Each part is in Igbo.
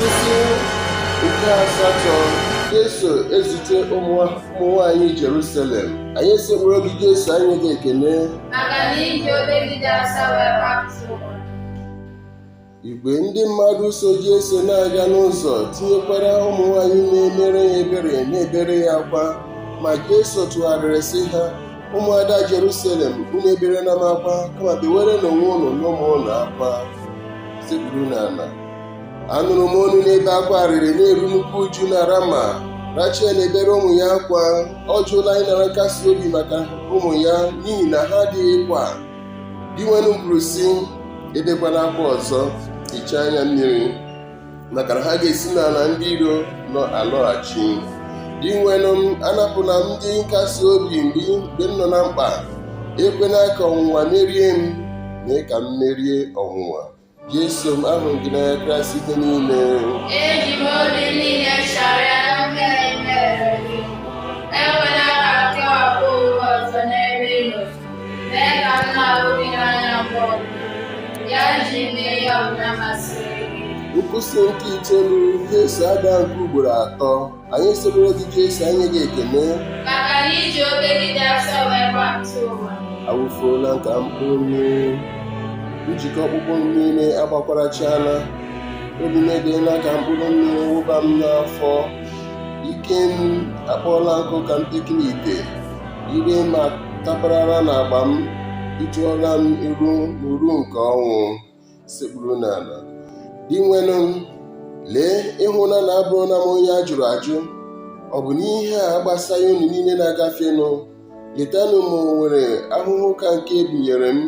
Isi nke asatọ, Jesu ezute ụmụ nwanyị Jerusalem. Anyị esekpuru gị Jesu, anyị ga-ekene maka na iji obe gị dị asaa wee gbapụta ụwa. Igwe ndị mmadụ so Jesu na-aga n'ụzọ, tinyekwara ụmụ nwanyị na-emere ya ebere na-ebere ya akwa. Ma Jesu tụgharịrị sị ha, ụmụada Jerusalem, unu ebere na m akwa, kama bewere n'onwe unu n'ụmụ unu akwa. Sekpuru n'ala. Anụrụ m onu n'ebe akwa arịrị na-eru nnukwu uju na Rama. Rachel na-ebere ụmụ ya akwa. Ọ jụla ịnara nkasi obi maka ụmụ ya n'ihi na ha adịghịkwa. Di nwenu kwuru sị, ebekwana akwa ọzọ, hichaa anya mmiri, maka na ha ga-esi n'ala ndị iro nọ alọghachi. Di nwenu m, anapụla m ndị nkasi obi mgbe m nọ na mkpa. Ekwena ka ọnwụnwa merie m, mee ka m merie ọnwụnwa. Jesu m, ahụrụ gị n'anya Kraịst ike niile. Eji m obi niile chọrọ na mmehie mere gị. Ekwela ka kewapụ ụwa ọzọ n'ebe ị nọ. Mee ka m na-ahụ gị n'anya mgbe ọbụla. Ya ji mee ihe ọbụla masịrị gị. Nkwụsị nke itoolu, Jesu ada nke ugboro atọ. Anyị esekpuru gị Jesu, anyị ga-ekene maka na iji obe gị dị asaa wee gbapụta ụwa. Awụfuola nka mkpụrụ mmiri, njikọ ọkpụkpụ m niile agbakwarachala. Obi m edeela ka mkpụrụ mmiri wụba m n'afọ. Ike m akpọọla nkụ ka mpekele ite. Ire m taparara n'agba m, ịtụọla m n'uru nke ọnwụ. Sekpuru n'ala. Di nwenu m, lee, ịhụla na abụrụla m onye a jụrụ ajụ. Ọ bụ n'ihe a gbasaghị unu niile na-agafenụ. Letanụ ma o nwere ahụhụ ka nke ebinyere m.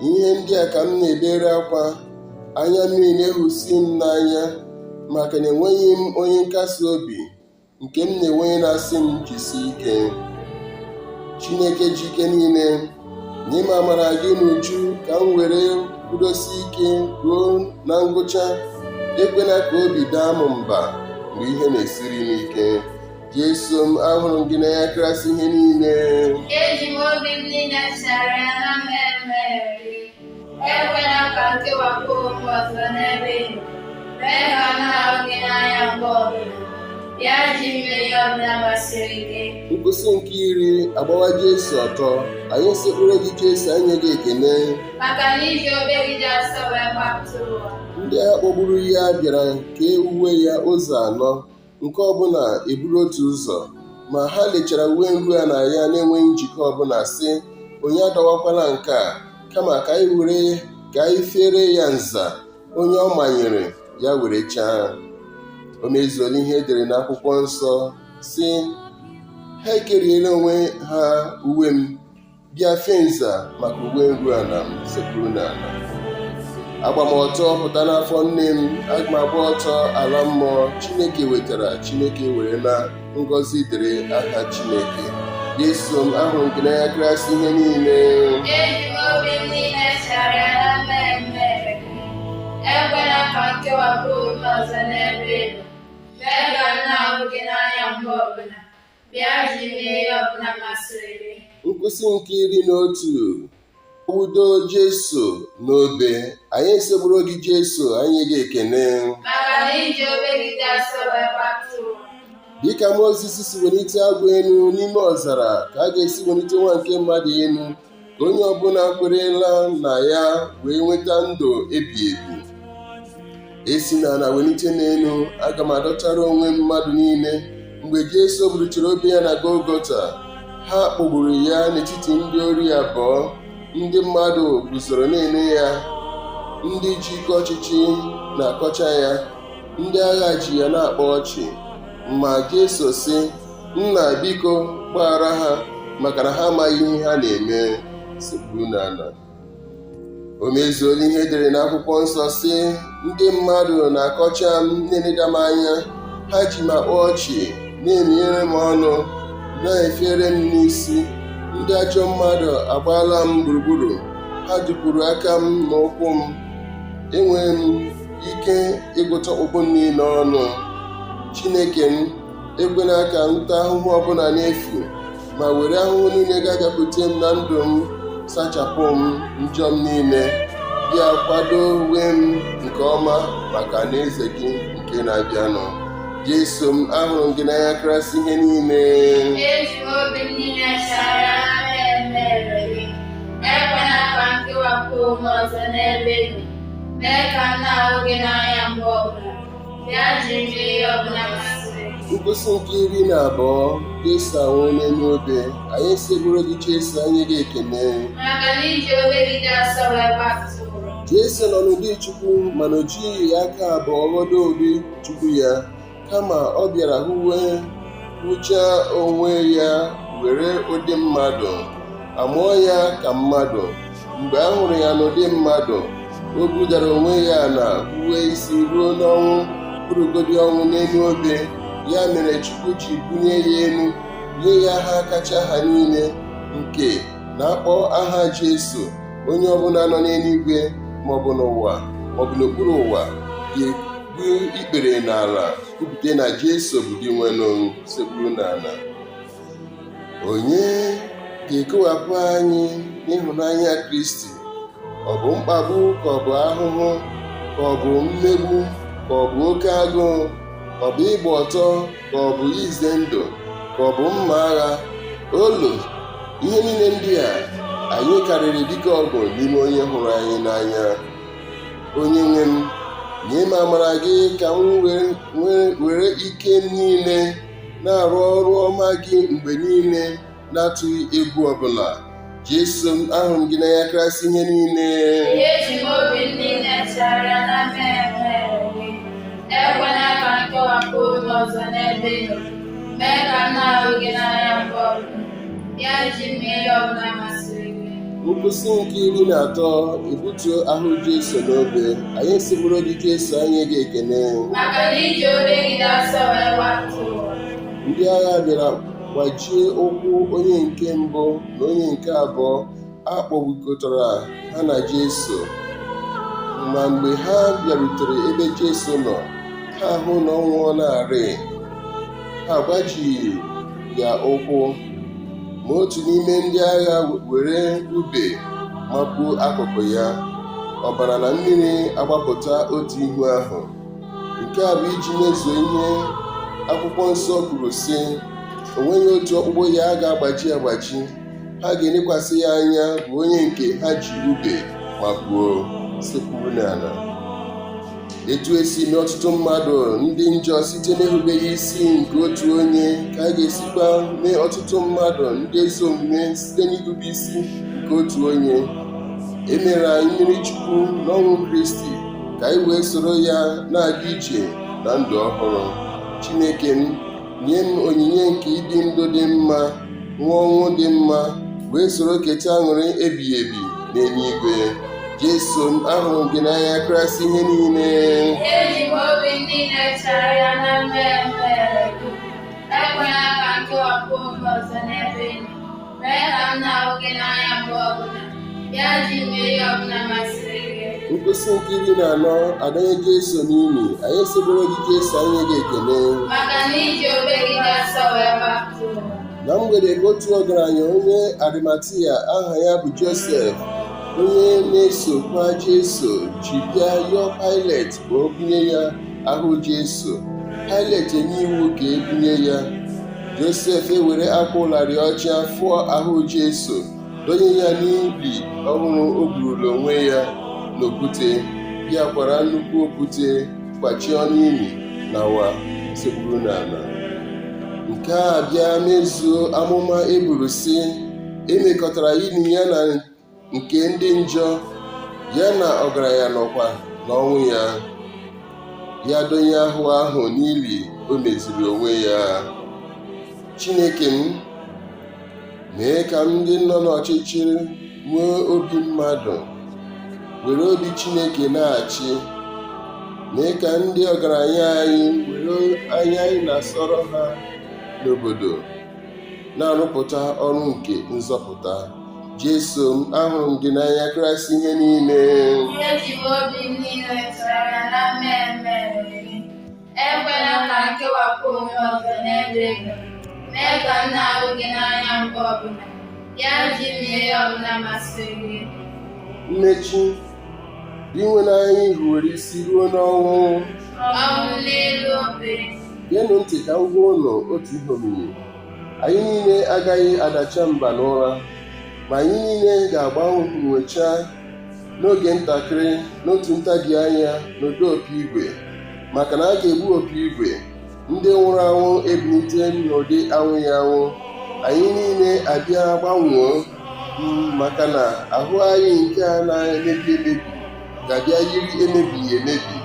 Ihe ndị a ka m na-ebere akwa, anya mmiri na-ehusi m n'anya, maka na enweghị m onye nkasi obi nke m na-enweghị na-asị m jisie ike. Chineke ji ike niile, nye m amara gị n'uju ka m were kwudosi ike ruo na ngwụcha. Ekwela ka obi daa m mba mgbe ihe na-esiri m ike. Jesu m, ahụrụ m gị n'anya Kraịst ihe niile. Eji m obi m niile chọrọ na mmehie mere gị. Ekwela ka nkewapụ ụwa ọzọ n'ebe ị nọ. Mee ka m na-ahụ gị n'anya mgbe ọbụla. Ya ji mee ihe ọbụla masịrị gị. Nkwụsị nke iri, agbawa Jesu ọtọ. Anyị esekpuru gị Jesu, anyị ga-ekene maka na iji obe gị dị asaa wee gbapụta ụwa. ndị agha kpọgburu ya bịara kee uwe ya ụzọ anọ, nke ọbụla eburu otu ụzọ. Ma ha lechara uwe nru ya na ya na-enweghị njikọ ọbụla, sị, onye adọwakwala nke a, kama ka anyị fere ya nza, onye ọ manyere ya were chaa. O mezuola ihe edere n'akwụkwọ nsọ, sị, ha ekeriela onwe ha uwe m, bịa fee nza maka uwe nru ala m. Sekpuru n'ala. Agba m ọtọ pụta n'afọ nne m, aga m agba ọtọ ala mmụọ. Chineke wetara, Chineke werela, ngọzi dịrị aha Chineke. Jesu m, ahụrụ m gị n'anya Kraịst ihe niile. Eji m obi m niile chọrọ na mmehie mere gị. Ekwela ka nkewapụ ụwa ọzọ n'ebe ị nọ. Mee ka m na-ahụ gị n'anya mgbe ọbụla. Bịa ji mee ihe ọbụla masịrị gị. Nkwụsị nke iri na otu, udo Jesu n'obe. Anyị esekpuru gị Jesu, anyị ga-ekene maka na iji obe gị dị asaa wee gbapụta ụwa. dịka Mozis si welite agụ elu n'ime ọzara, ka a ga-esi welite nwa nke mmadụ elu, ka onye ọbụla kwerela na ya wee nweta ndụ ebi ebi. Esi n'ala welite n'elu, aga m adọtara onwe mmadụ niile. Mgbe Jesu buruchara obe ya na Golgota, ha kpọgburu ya n'etiti ndị ori abụọ. Ndị mmadụ guzoro na-ele ya, ndị ji ike ọchịchị na-akọcha ya, ndị agha ji ya na-akpa ọchị. Ma Jesu sị, nna, biko gbaghara ha, maka na ha amaghị ihe ha na-eme. Sekpuru n'ala. O mezuola ihe edere n'akwụkwọ nsọ, sị, ndị mmadụ na-akọcha m, na-eleda m anya, ha ji m akpa ọchị, na-emeghere m ọnụ, na-efere m n'isi. Ndị ajọ mmadụ agbaala m gburugburu, ha dupụrụ aka m na ụkwụ m. Enwere m ike ịgụta ọkpụkpụ niile ọnụ. Chineke m, ekwela ka m taa ahụhụ ọbụla n'efu, ma were ahụhụ niile ga-abịakwute m na ndụ m, sachapụ m njọ m niile. bịa kwado onwe m nke ọma maka alaeze gị nke na-abịanụ. Jesu m, ahụrụ m gị n'anya karịsị ihe niile. Eji m obi m niile chara emere gị. Ekwela ka m kewapụ onwe ọzọ n'ebe gị. Mee ka m na-ahụ gị n'anya mgbe ọbụla. Bịa jiri m ihe ọbụla masịrị gị. Nkwụsị nke 12 Jesu anwụ n'elu obe. Anyị segburu gị Jesu, anyị ga-ekene maka na iji obe gị dị asọ wee gbapụta ụwa. Jesu nọ n'ụdị Chukwu mana o jighị aka abụọ ghọdo ụdị Chukwu ya, kama ọ bịara hụchaa onwe ya were ụdị mmadụ, amụọ ya ka mmadụ. Mgbe a hụrụ ya n'ụdị mmadụ, o budara onwe ya na uwe isi ruo n'ọnwụ, bụrụgodi ọnwụ n'elu obe. Ya mere Chukwu ji bunye ya elu, nye ya aha kacha ha niile, nke na-akpọ aha Jesu. Onye ọbụla nọ n'eluigwe maọbụ n'ụwa maọbụ n'okpuru ụwa ga-egbu ikpere n'ala kwupụta na Jesu bụ dị nwenụ sekpuru n'ala. Onye ga-ekewapụ anyị n'ịhụnanya Kristi? Ọ bụ mkpagbu ka ọ bụ ahụhụ, ka ọ bụ mmegbu, ka ọ bụ oke agụụ, ka ọ bụ ịgba ọtọ, ka ọ bụ ize ndụ, ka ọ bụ mma agha, olu? Ihe niile ndị a anyị karịrị dịka ọgụ n'ime onye hụrụ anyị n'anya. Onye nwe m, nye m amara gị ka m were ike m niile na-arụ ọrụ ọma gị mgbe niile na-atụghị egwu ọbụla. Jesu m, ahụrụ m gị n'anya karịsị ihe niile. Eji m obi m niile chara na emere gị. Ekwela ka m kewapụ onwe ọzọ n'ebe ị nọ. Mee ka m na-ahụ gị n'anya mgbe ọbụla. Ya ji m ihe ọbụla masịrị gị. Nkwụsị nke 13 ebutuo ahụ Jesu n'obe. Anyị segburu gị Jesu, anyị ga-ekene maka na iji obe gị dị asọ wee gbapụta ụwa. Ndị agha bịara gbajie ụkwụ onye nke mbụ na onye nke abụọ, a kpọgbukọtara ha na Jesu. Ma mgbe ha bịarutere ebe Jesu nọ, ha hụ na ọ nwụọlarị. Ha gbajighị ya ụkwụ. Ma otu n'ime ndị agha were ube mapuo akụkụ ya, ọbara na mmiri agbapụta otu ihu ahụ. Nke a bụ iji mezuo ihe akwụkwọ nsọ kwuru sị, o nweghị otu ọkpụkpụ ya ga-agbaji agbaji. Ha ga-elekwasị ya anya bụ onye nke ha ji ube mapuo sekpuru n'ala. Etu esi mee ọtụtụ mmadụ ndị njọ site n'erubeghị isi nke otu onye, ka a ga-esikwa mee ọtụtụ mmadụ ndị ezi omume site n'irube isi nke otu onye. E mere anyị mmiri Chukwu n'ọnwụ Kristi ka anyị wee soro ya na-aga ije na ndụ ọhụrụ. Chineke m, nye m onyinye nke ịdị ndụ dị mma, nwụọ ọnwụ dị mma, wee soro keta aṅụrị ebighị ebi n'eluigwe. Jesu m, ahụrụ m gị n'anya karịsị ihe niile. Eji m obi m niile chara na emere gị. Ekwela ka m kewapụ onwe ọzọ n'ebe ị nọ. Mee ka m na-ahụ gị n'anya mgbe ọbụla. Bịa ji m ihe ọbụla masịrị gị. Nkwụsị nke 14 adanye Jesu n'ili. Anyị segburu gị Jesu, anyị ga-ekene maka na iji obe gị dị asọ wee gbapụta ụwa. Na mgbede ka otu ọgaranya onye Arimatia aha ya bụ Josef, onye na-esokwa Jesu, ji bịa yọọ Pilet ka o bunye ya ahụ Jesu. Pilet enye iwu ka e bunye ya. Josef ewere akwa ụlarị ọcha fụọ ahụ Jesu, donye ya n'ili ọhụrụ o burula onwe ya n'okwute. Ya kwara nnukwu okwute kwachie ọnụ ili na wa sekpuru n'ala. Nke a bịa mezuo amụma e buru sị, emekọtara ili ya na nke ndị njọ, ya na ọgaranya nọkwa n'ọnwụ ya. Ya donye ahụ n'ili o meziri onwe ya. Chineke m, mee ka ndị nọ n'ọchịchịrị nwee obi mmadụ, were obi Chineke na-achị. Mee ka ndị ọgaranya anyị were anya anyị na-asọrọ ha n'obodo na-arụpụta ọrụ nke nzọpụta. Jesu m, ahụrụ m gị n'anya karịsị ihe niile. Eji m obi m niile chara na emere gị. Ekwela ka m kewapụ onwe ọzọ n'ebe ị nọ. Mee ka m na-ahụ gị n'anya mgbe ọbụla. Ya ji m ihe ọbụla masịrị gị. Mmechi. inwe n'anya ihuwere isi ruo n'ọnwụ. ọnwụ n'elu obe. Geenụ ntị ka m gwa ụnụ otu ihe omimi. Anyị niile agaghị adacha mba n'ụra, ma anyị niile ga-agbanwecha n'oge ntakịrị n'otu ntabi anya n'ụdị opi igwe, maka na a ga-egbu opi igwe, ndị nwụrụ anwụ ebilite n'ụdị anwụghị anwụ. Anyị niile abịa gbanwoo, maka na ahụ anyị nke a na-emebi emebi ga-abịa yiri emebighị emebi.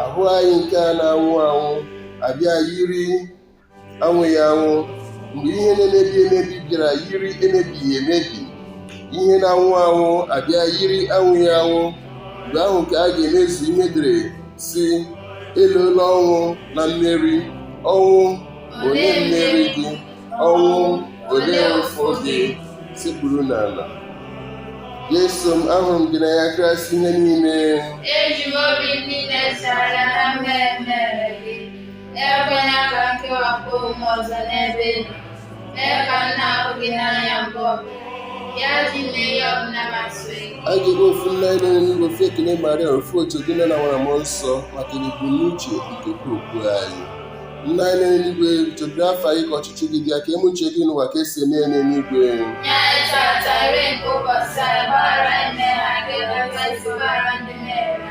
Ahụ anyị nke a na-anwụ anwụ abịa yiri anwụghị anwụ. Mgbe ihe na-emebi emebi bịara yiri emebighị emebi, ihe na-anwụ anwụ abịa yiri anwụghị anwụ. Mgbe ahụ ka a ga-emezu ihe dere si, elola ọnwụ na mmeri. Ọnwụ, olee mmeri gị? Ọnwụ, olee ụfụ gị? Sekpuru n'ala. Yesu m, ahụrụ m gị n'anya Kraịst ihe niile. Eji m obi m niile sara na mmemme gị. Ekwela ka m kewapụ m ọzọ n'ebe ị nọ. Mee ka m na-ahụ gị n'anya mgbe ọbụla. Ya ji mee ihe ọbụla masịrị gị. A ga-ebe ofu nna anyị nọ n'eluigwe, ofu ekele Maria, ofu otu gị nọ na nwara mmụọ nsọ maka ebumnuche nke okwu anyị. Nna anyị nọ n'eluigwe, chọbiri afọ anyị ka ọchịchị gị bịa, ka emuche gị n'ụwa ka esi eme ya n'eluigwe. Nye anyị tata nri nke ụbọchị anyị, gbaghara anyị mmehie anyị dịka anyị si gbaghara ndị mmehie anyị.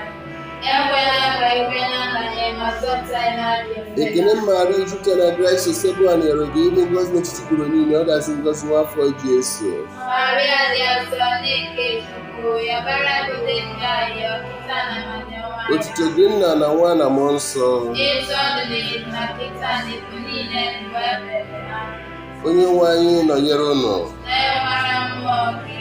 Ekwela ka ikpe na-abanye ma zọpụta anyị n'ajọ. Ekele Maria, jupụtara na grace, Sebu a nyere gị ịdị ngọzi n'etiti kwuru niile, ọ ga-asị ngọzi n'afọ Jesu. Maria dị nsọ n'ike Chukwu, ya bara ebute ndị anyị ọkịta na mmadụ ọnwa. Otuto dị Nna na Nwa na Mmụọ Nsọ. Ịsọ ọdụ na-ebu na kịta na ibu niile mgbe ebere ha. Onye nwe anyị nọnyere ụnụ. Na-enwara mmụọ gị.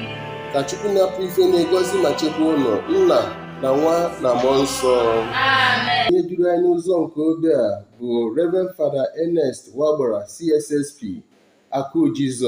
Ka Chukwu na-apụ ife na-egozi ma chekwa ụnụ, Nna na Nwa na Mmụọ Nsọ. Amen. Ihe duru anyị n'ụzọ nke obe a bụ Rev. Fada Ernest Wagbara, CSSp, Akụ Jizọs.